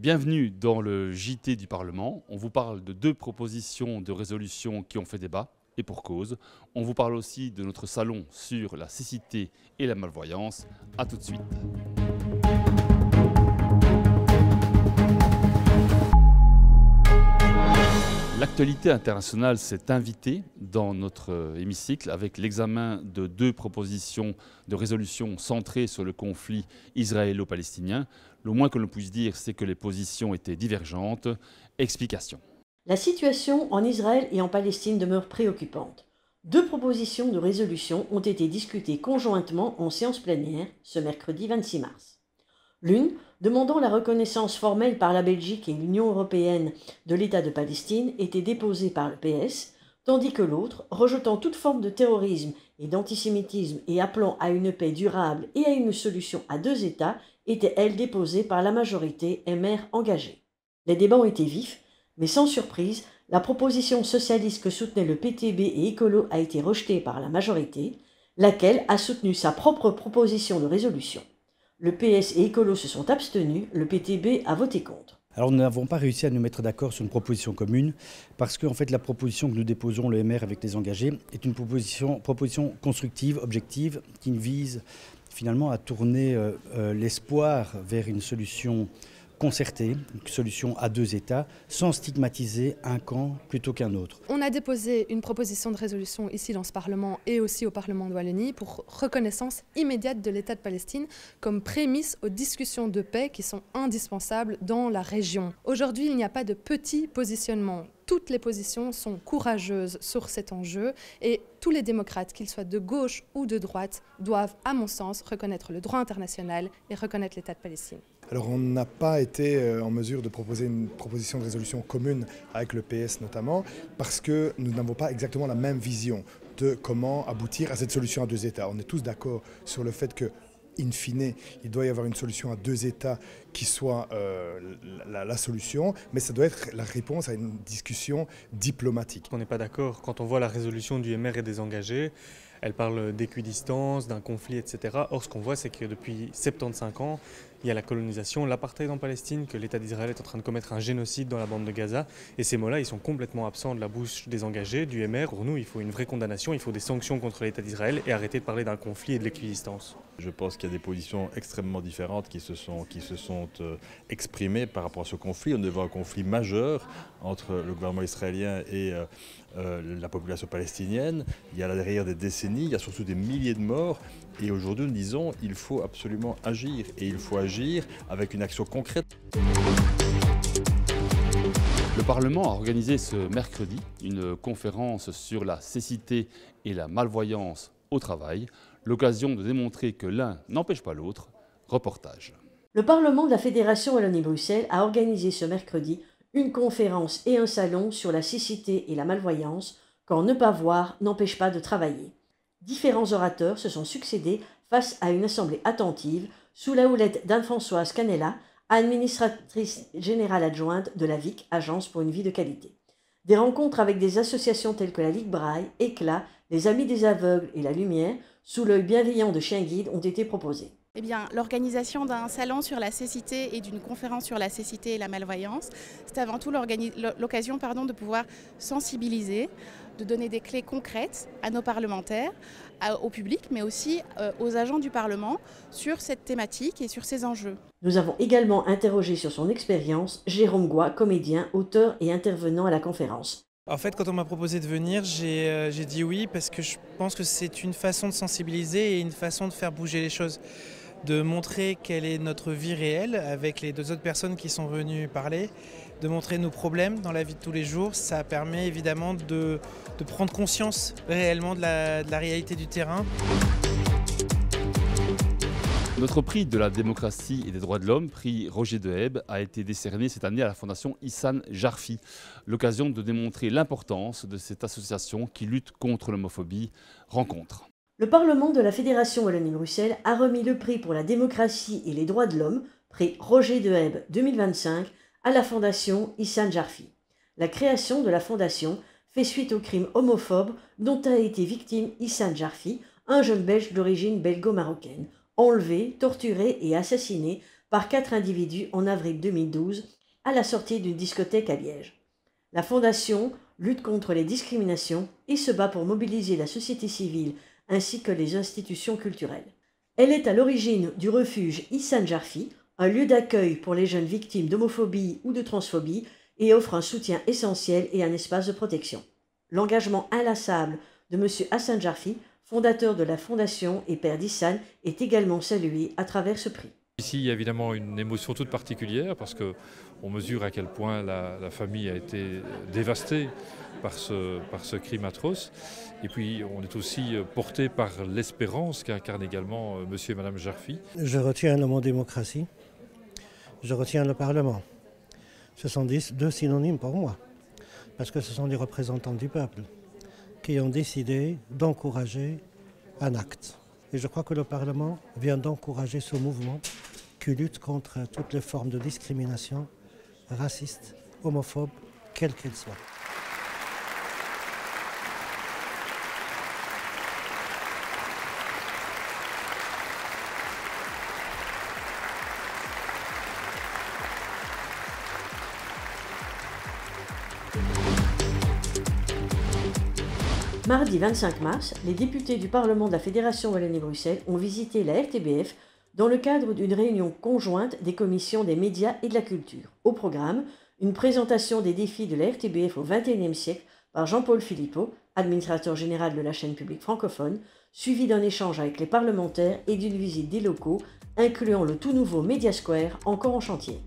Bienvenue dans le JT du Parlement. On vous parle de deux propositions de résolution qui ont fait débat, et pour cause. On vous parle aussi de notre salon sur la cécité et la malvoyance. A tout de suite. L'actualité internationale s'est invitée dans notre hémicycle avec l'examen de deux propositions de résolution centrées sur le conflit israélo-palestinien. Le moins que l'on puisse dire, c'est que les positions étaient divergentes. Explication. La situation en Israël et en Palestine demeure préoccupante. Deux propositions de résolution ont été discutées conjointement en séance plénière ce mercredi 26 mars. L'une, demandant la reconnaissance formelle par la Belgique et l'Union européenne de l'État de Palestine, était déposée par le PS, tandis que l'autre, rejetant toute forme de terrorisme et d'antisémitisme et appelant à une paix durable et à une solution à deux États, était elle déposée par la majorité MR engagée. Les débats ont été vifs, mais sans surprise, la proposition socialiste que soutenait le PTB et Écolo a été rejetée par la majorité, laquelle a soutenu sa propre proposition de résolution. Le PS et Écolo se sont abstenus, le PTB a voté contre. Alors nous n'avons pas réussi à nous mettre d'accord sur une proposition commune parce que en fait, la proposition que nous déposons, le MR avec les engagés, est une proposition constructive, objective, qui vise finalement à tourner l'espoir vers une solution concertée, une solution à deux États, sans stigmatiser un camp plutôt qu'un autre. On a déposé une proposition de résolution ici dans ce Parlement et aussi au Parlement de Wallonie pour reconnaissance immédiate de l'État de Palestine comme prémisse aux discussions de paix qui sont indispensables dans la région. Aujourd'hui, il n'y a pas de petit positionnement. Toutes les positions sont courageuses sur cet enjeu et tous les démocrates, qu'ils soient de gauche ou de droite, doivent, à mon sens, reconnaître le droit international et reconnaître l'État de Palestine. Alors on n'a pas été en mesure de proposer une proposition de résolution commune avec le PS notamment parce que nous n'avons pas exactement la même vision de comment aboutir à cette solution à deux États. On est tous d'accord sur le fait que in fine, il doit y avoir une solution à deux États qui soit la solution, mais ça doit être la réponse à une discussion diplomatique. On n'est pas d'accord quand on voit la résolution du MR et des engagés. Elle parle d'équidistance, d'un conflit, etc. Or, ce qu'on voit, c'est que depuis 75 ans, il y a la colonisation, l'apartheid en Palestine, que l'État d'Israël est en train de commettre un génocide dans la bande de Gaza. Et ces mots-là, ils sont complètement absents de la bouche des engagés, du MR. Pour nous, il faut une vraie condamnation, il faut des sanctions contre l'État d'Israël et arrêter de parler d'un conflit et de l'équidistance. Je pense qu'il y a des positions extrêmement différentes qui se sont exprimées par rapport à ce conflit. On devait un conflit majeur entre le gouvernement israélien et la population palestinienne. Il y a là derrière des décennies, il y a surtout des milliers de morts. Et aujourd'hui, nous disons qu'il faut absolument agir. Et il faut agir avec une action concrète. Le Parlement a organisé ce mercredi une conférence sur la cécité et la malvoyance au travail, l'occasion de démontrer que l'un n'empêche pas l'autre. Reportage. Le Parlement de la Fédération Wallonie-Bruxelles a organisé ce mercredi une conférence et un salon sur la cécité et la malvoyance, quand ne pas voir n'empêche pas de travailler. Différents orateurs se sont succédés face à une assemblée attentive sous la houlette d'Anne-Françoise Canella, administratrice générale adjointe de la VIC, Agence pour une vie de qualité. Des rencontres avec des associations telles que la Ligue Braille, Éclat, les Amis des aveugles et la Lumière, sous l'œil bienveillant de Chien Guide, ont été proposées. Eh bien, l'organisation d'un salon sur la cécité et d'une conférence sur la cécité et la malvoyance, c'est avant tout l'occasion de pouvoir sensibiliser, de donner des clés concrètes à nos parlementaires, au public, mais aussi aux agents du Parlement sur cette thématique et sur ces enjeux. Nous avons également interrogé sur son expérience Jérôme Goy, comédien, auteur et intervenant à la conférence. En fait, quand on m'a proposé de venir, j'ai dit oui parce que je pense que c'est une façon de sensibiliser et une façon de faire bouger les choses, de montrer quelle est notre vie réelle avec les deux autres personnes qui sont venues parler, de montrer nos problèmes dans la vie de tous les jours. Ça permet évidemment de prendre conscience réellement de la réalité du terrain. Notre prix de la démocratie et des droits de l'homme, prix Roger Deheb, a été décerné cette année à la fondation Ihsan Jarfi. L'occasion de démontrer l'importance de cette association qui lutte contre l'homophobie. Rencontre. Le Parlement de la Fédération Wallonie-Bruxelles a remis le prix pour la démocratie et les droits de l'homme, prix Roger Deheb 2025, à la fondation Ihsan Jarfi. La création de la fondation fait suite au crime homophobe dont a été victime Ihsan Jarfi, un jeune Belge d'origine belgo-marocaine, enlevé, torturé et assassiné par 4 individus en avril 2012 à la sortie d'une discothèque à Liège. La Fondation lutte contre les discriminations et se bat pour mobiliser la société civile ainsi que les institutions culturelles. Elle est à l'origine du refuge Hassan Jarfi, un lieu d'accueil pour les jeunes victimes d'homophobie ou de transphobie et offre un soutien essentiel et un espace de protection. L'engagement inlassable de M. Hassan Jarfi, fondateur de la Fondation et père d'Hassan, est également salué à travers ce prix. Ici, il y a évidemment une émotion toute particulière parce qu'on mesure à quel point la famille a été dévastée par ce crime atroce. Et puis, on est aussi porté par l'espérance qu'incarne également monsieur et madame Jarfi. Je retiens le mot démocratie, je retiens le Parlement. Ce sont deux synonymes pour moi, parce que ce sont les représentants du peuple qui ont décidé d'encourager un acte. Et je crois que le Parlement vient d'encourager ce mouvement qui lutte contre toutes les formes de discrimination raciste, homophobe, quelle qu'elle soit. Mardi 25 mars, les députés du Parlement de la Fédération Wallonie-Bruxelles ont visité la RTBF dans le cadre d'une réunion conjointe des commissions des médias et de la culture. Au programme, une présentation des défis de la RTBF au XXIe siècle par Jean-Paul Philippot, administrateur général de la chaîne publique francophone, suivi d'un échange avec les parlementaires et d'une visite des locaux, incluant le tout nouveau Media Square encore en chantier.